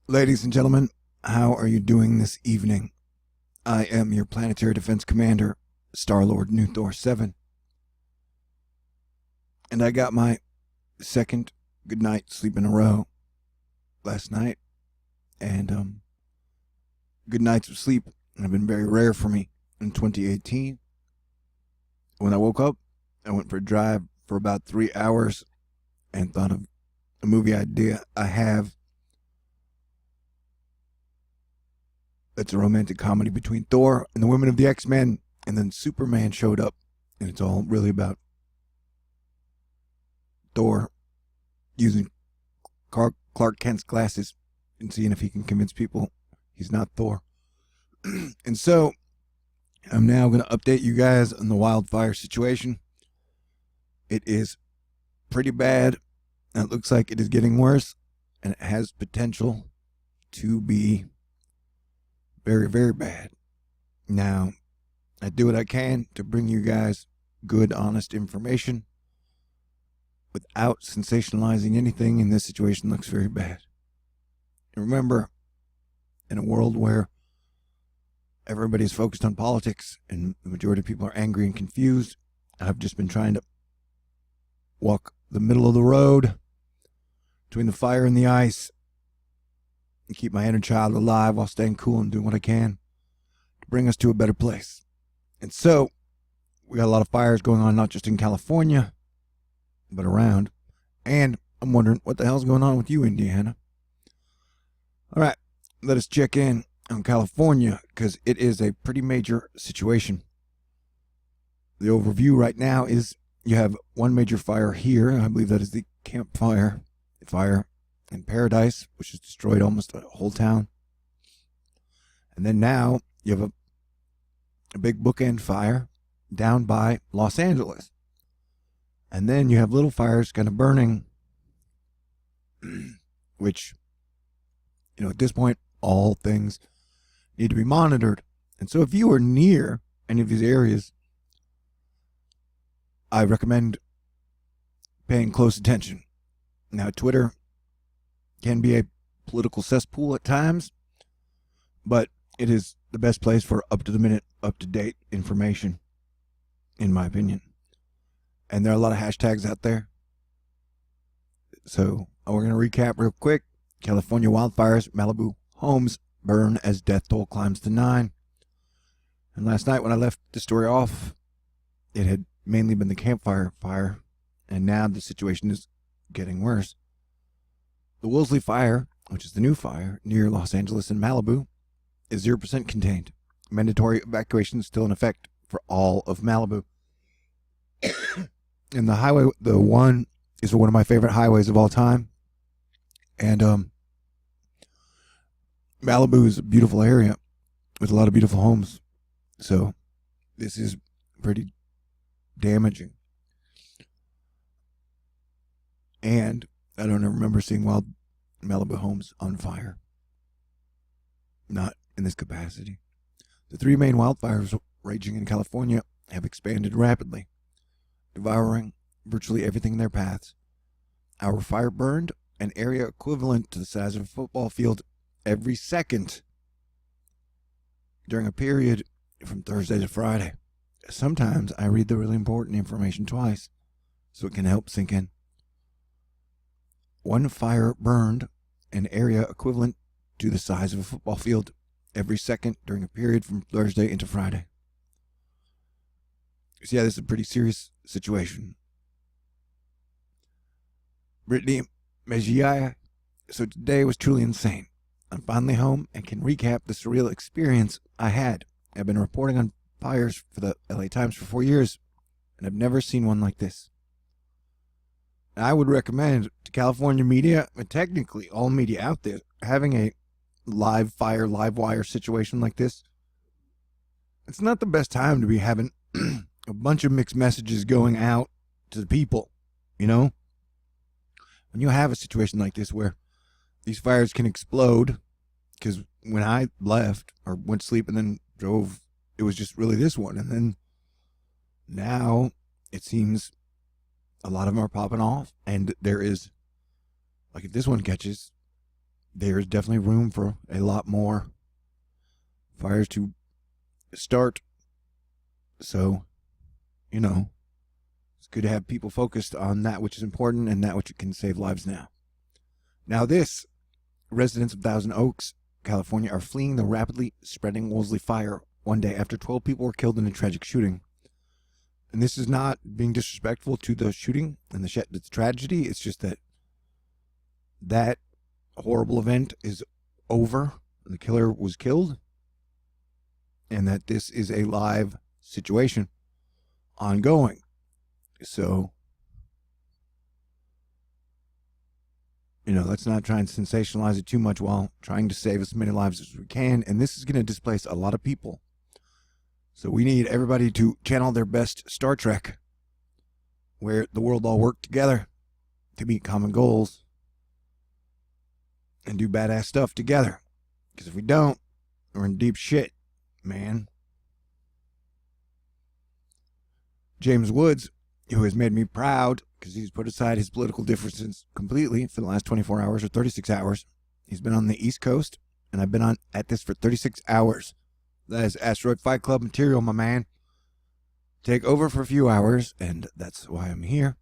Ladies and gentlemen, how are you doing this evening? I am your planetary defense commander, Star-Lord New Thor 7. And I got my second good night sleep in a row last night. And good nights of sleep have been very rare for me in 2018. When I woke up, I went for a drive for about 3 hours and thought of a movie idea I have. It's a romantic comedy between Thor and the women of the X-Men, and then Superman showed up, and it's all really about Thor using Clark Kent's glasses and seeing if he can convince people he's not Thor. And so I'm now going to update you guys on the wildfire situation. It is pretty bad, and it looks like it is getting worse, and it has potential to be very, very bad. Now, I do what I can to bring you guys good, honest information without sensationalizing anything, and this situation looks very bad. And remember, in a world where everybody's focused on politics and the majority of people are angry and confused, I've just been trying to walk the middle of the road between the fire and the ice and keep my inner child alive while staying cool and doing what I can to bring us to a better place. And so, we got a lot of fires going on, not just in California, but around. And I'm wondering, what the hell's going on with you, Indiana? All right, let us check in on California, because it is a pretty major situation. The overview right now is you have one major fire here. I believe that is the Campfire fire in Paradise, which has destroyed almost a whole town. And then now you have a big bookend fire down by Los Angeles. And then you have little fires kind of burning, which, at this point, all things need to be monitored. And so if you are near any of these areas, I recommend paying close attention. Now, Twitter can be a political cesspool at times, but it is the best place for up-to-the-minute, up-to-date information, in my opinion. And there are a lot of hashtags out there. So we're going to recap real quick. California wildfires, Malibu homes burn as death toll climbs to 9. And last night when I left the story off, it had mainly been the Campfire fire, and now the situation is getting worse. The Woolsey fire, which is the new fire near Los Angeles and Malibu, is 0% contained. Mandatory evacuation is still in effect for all of Malibu. And the highway, the one, is one of my favorite highways of all time. And Malibu is a beautiful area with a lot of beautiful homes. So this is pretty damaging. And I don't remember seeing wild Malibu homes on fire. Not in this capacity. The 3 main wildfires raging in California have expanded rapidly, devouring virtually everything in their paths. Our fire burned an area equivalent to the size of a football field every second during a period from Thursday to Friday. Sometimes I read the really important information twice so it can help sink in. One fire burned an area equivalent to the size of a football field every second during a period from Thursday into Friday. So yeah, this is a pretty serious situation. Brittany Mejia, so today was truly insane. I'm finally home and can recap the surreal experience I had. I've been reporting on fires for the LA Times for 4 years, and I've never seen one like this. I would recommend to California media, and technically all media out there, having a live fire, live wire situation like this. It's not the best time to be having a bunch of mixed messages going out to the people, When you have a situation like this where these fires can explode, because when I left or went to sleep and then drove, it was just really this one. And then now it seems a lot of them are popping off, and there is, like, if this one catches, there's definitely room for a lot more fires to start. So, it's good to have people focused on that which is important and that which can save lives now. Now residents of Thousand Oaks, California, are fleeing the rapidly spreading Woolsey fire one day after 12 people were killed in a tragic shooting. And this is not being disrespectful to the shooting and the tragedy. It's just that horrible event is over. The killer was killed. And that this is a live situation ongoing. So, let's not try and sensationalize it too much while trying to save as many lives as we can. And this is going to displace a lot of people. So we need everybody to channel their best Star Trek, where the world all work together to meet common goals and do badass stuff together. Because if we don't, we're in deep shit, man. James Woods, who has made me proud because he's put aside his political differences completely for the last 24 hours or 36 hours. He's been on the East Coast, and I've been at this for 36 hours. That is Asteroid Fight Club material, my man. Take over for a few hours, and that's why I'm here,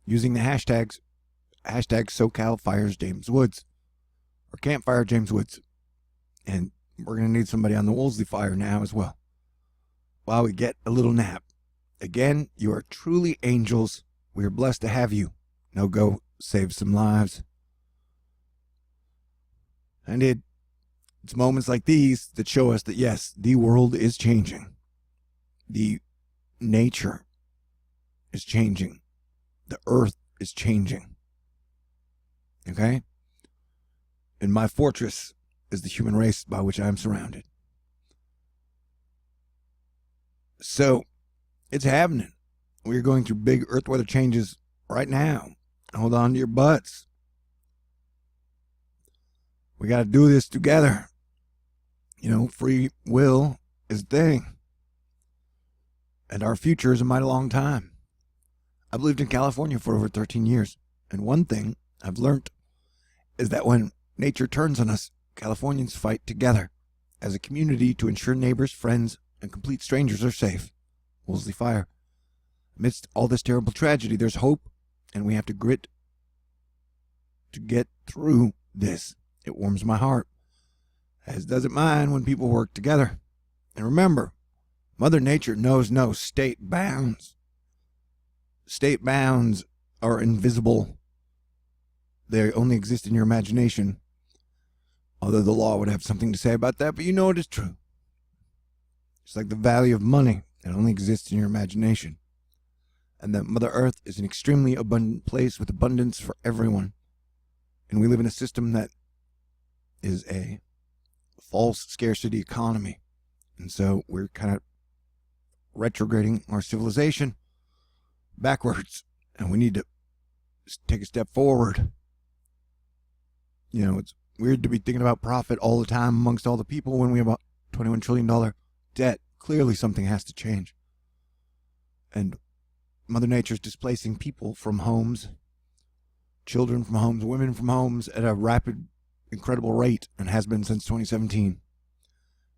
using the hashtag SoCal Fires James Woods, or Campfire James Woods. And we're going to need somebody on the Woolsey fire now as well, while we get a little nap. Again, you are truly angels. We are blessed to have you. Now go save some lives. And it's moments like these that show us that, yes, the world is changing. The nature is changing. The earth is changing. Okay? And my fortress is the human race by which I am surrounded. So, it's happening. We're going through big earth weather changes right now. Hold on to your butts. We got to do this together. Free will is a thing. And our future is a mighty long time. I've lived in California for over 13 years. And one thing I've learned is that when nature turns on us, Californians fight together as a community to ensure neighbors, friends, and complete strangers are safe. Woolsey Fire. Amidst all this terrible tragedy, there's hope, and we have to grit to get through this. It warms my heart, as does it mine when people work together. And remember, Mother Nature knows no state bounds. State bounds are invisible. They only exist in your imagination. Although the law would have something to say about that, but you know it is true. It's like the value of money. It only exists in your imagination. And that Mother Earth is an extremely abundant place with abundance for everyone. And we live in a system that is a false scarcity economy. And so we're kind of retrograding our civilization backwards. And we need to take a step forward. It's weird to be thinking about profit all the time amongst all the people when we have a $21 trillion debt. Clearly something has to change. And Mother Nature is displacing people from homes, children from homes, women from homes at a rapid, incredible rate, and has been since 2017.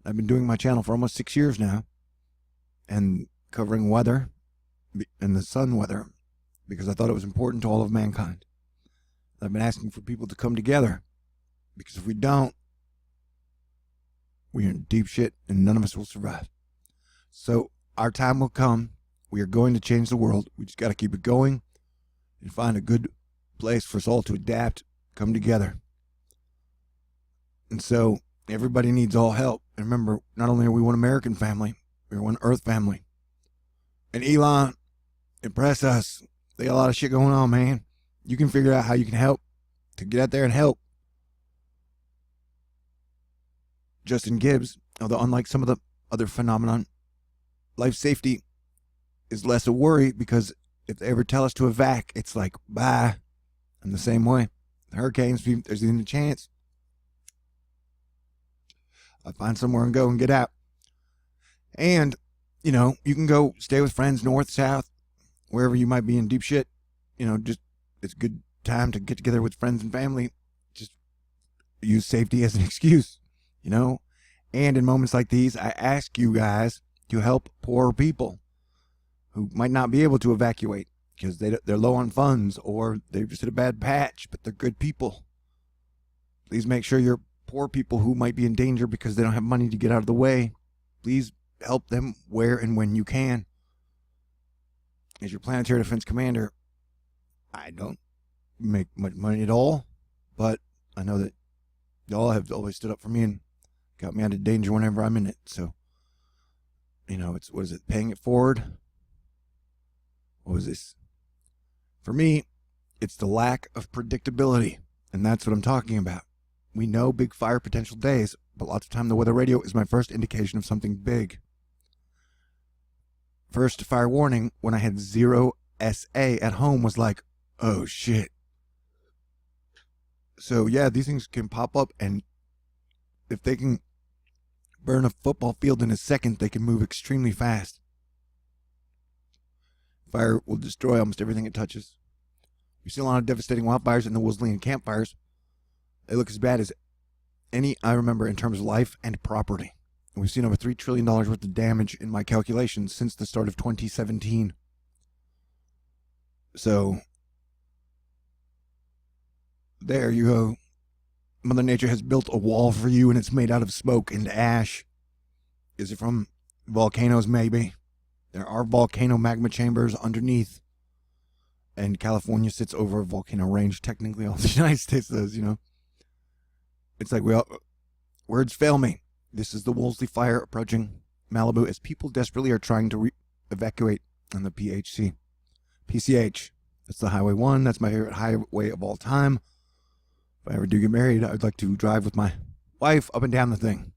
I've been doing my channel for almost 6 years now, and covering weather and the sun weather, because I thought it was important to all of mankind. I've been asking for people to come together, because if we don't, we're in deep shit, and none of us will survive. So our time will come. We are going to change the world. We just got to keep it going and find a good place for us all to adapt, come together. And so everybody needs all help. And remember, not only are we one American family, we're one Earth family. And Elon, impress us. They got a lot of shit going on, man. You can figure out how you can help to get out there and help. Justin Gibbs, although unlike some of the other phenomenon, life safety is less a worry, because if they ever tell us to evac, it's like, bye. I'm the same way. Hurricanes, there's even a chance I find somewhere and go and get out. And, you can go stay with friends north, south, wherever you might be in deep shit. Just it's a good time to get together with friends and family. Just, use safety as an excuse, you know? And in moments like these, I ask you guys to help poor people who might not be able to evacuate because they're low on funds or they've just hit a bad patch, but they're good people. Please make sure your poor people who might be in danger because they don't have money to get out of the way, please help them where and when you can. As your planetary defense commander, I don't make much money at all, but I know that y'all have always stood up for me and got me out of danger whenever I'm in it. So, you know, it's, what is it, paying it forward? What was this? For me, it's the lack of predictability, and that's what I'm talking about. We know big fire potential days, but lots of time the weather radio is my first indication of something big. First fire warning when I had 0 SA at home was like, oh shit. So yeah, these things can pop up, and if they can burn a football field in a second, they can move extremely fast. Fire will destroy almost everything it touches. We see a lot of devastating wildfires in the Woolsey and Campfires. They look as bad as any I remember in terms of life and property. And we've seen over $3 trillion worth of damage in my calculations since the start of 2017. So, there you go. Mother Nature has built a wall for you, and it's made out of smoke and ash. Is it from volcanoes? Maybe. There are volcano magma chambers underneath. And California sits over a volcano range. Technically, all the United States does, you know. It's like words fail me. This is the Woolsey fire approaching Malibu as people desperately are trying to evacuate on the PCH. That's the Highway 1. That's my favorite highway of all time. If I ever do get married, I'd like to drive with my wife up and down the thing.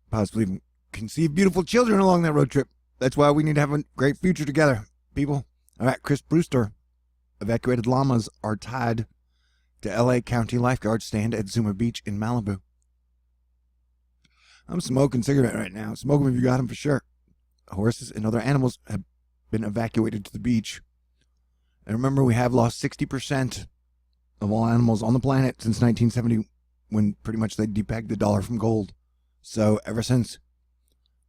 Possibly even conceive beautiful children along that road trip. That's why we need to have a great future together, people. All right, Chris Brewster. Evacuated llamas are tied to L.A. County lifeguard stand at Zuma Beach in Malibu. I'm smoking cigarette right now. Smoke them if you got them for sure. Horses and other animals have been evacuated to the beach. And remember, we have lost 60% of all animals on the planet since 1970, when pretty much they depegged the dollar from gold. So ever since,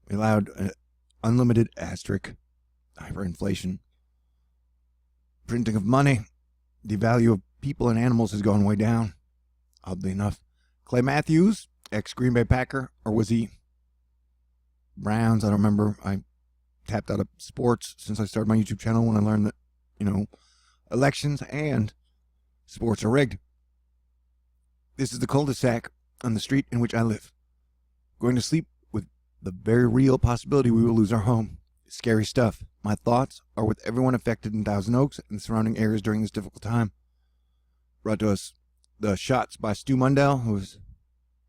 we allowed unlimited asterisk hyperinflation, printing of money, the value of people and animals has gone way down, oddly enough. Clay Matthews, ex-Green Bay Packer, or was he Browns? I don't remember. I tapped out of sports since I started my YouTube channel when I learned that, you know, elections and sports are rigged. This is the cul-de-sac on the street in which I live. Going to sleep with the very real possibility we will lose our home. Scary stuff. My thoughts are with everyone affected in Thousand Oaks and the surrounding areas during this difficult time. Brought to us the shots by Stu Mundell, who is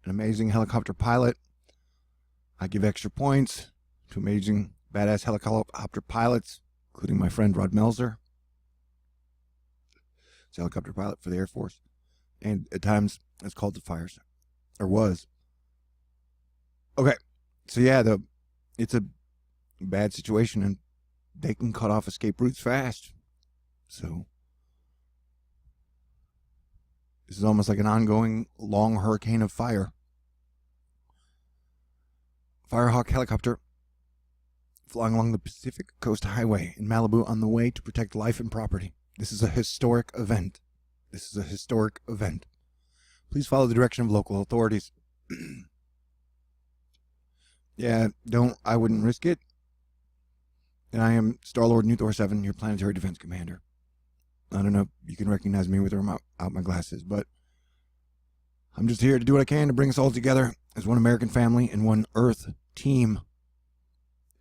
an amazing helicopter pilot. I give extra points to amazing, badass helicopter pilots, including my friend Rod Melzer. He's a helicopter pilot for the Air Force. And at times, it's called the fires. Or was. Okay. So yeah, it's a bad situation, and they can cut off escape routes fast. So this is almost like an ongoing long hurricane of fire. Firehawk helicopter flying along the Pacific Coast Highway in Malibu on the way to protect life and property. This is a historic event. This is a historic event. Please follow the direction of local authorities. Yeah, I wouldn't risk it. And I am Star-Lord New Thor 7, your planetary defense commander. I don't know if you can recognize me with or out my glasses, but I'm just here to do what I can to bring us all together as one American family and one Earth team,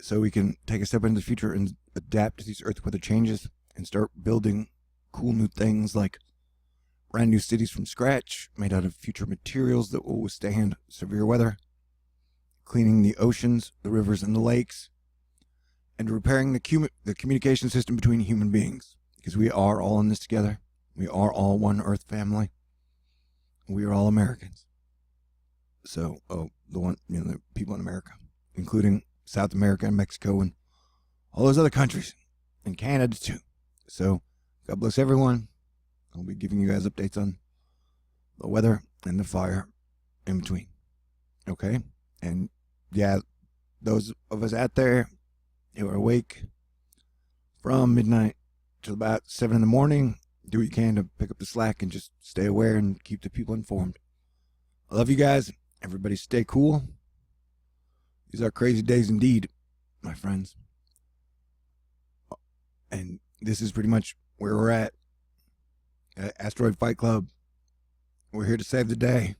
so we can take a step into the future and adapt to these Earth weather changes and start building cool new things like brand new cities from scratch made out of future materials that will withstand severe weather, cleaning the oceans, the rivers, and the lakes, and repairing the communication system between human beings, because we are all in this together. We are all one Earth family. We are all Americans. So, the people in America, including South America and Mexico and all those other countries, and Canada too. So, God bless everyone. I'll be giving you guys updates on the weather and the fire in between. Okay? And yeah, those of us out there who are awake from midnight till about 7 in the morning, do what you can to pick up the slack and just stay aware and keep the people informed. I love you guys. Everybody stay cool. These are crazy days indeed, my friends. And this is pretty much where we're at Asteroid Fight Club. We're here to save the day.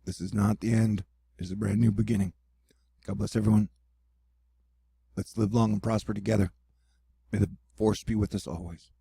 This is not the end. This is a brand new beginning. God bless everyone. Let's live long and prosper together. May the force be with us always.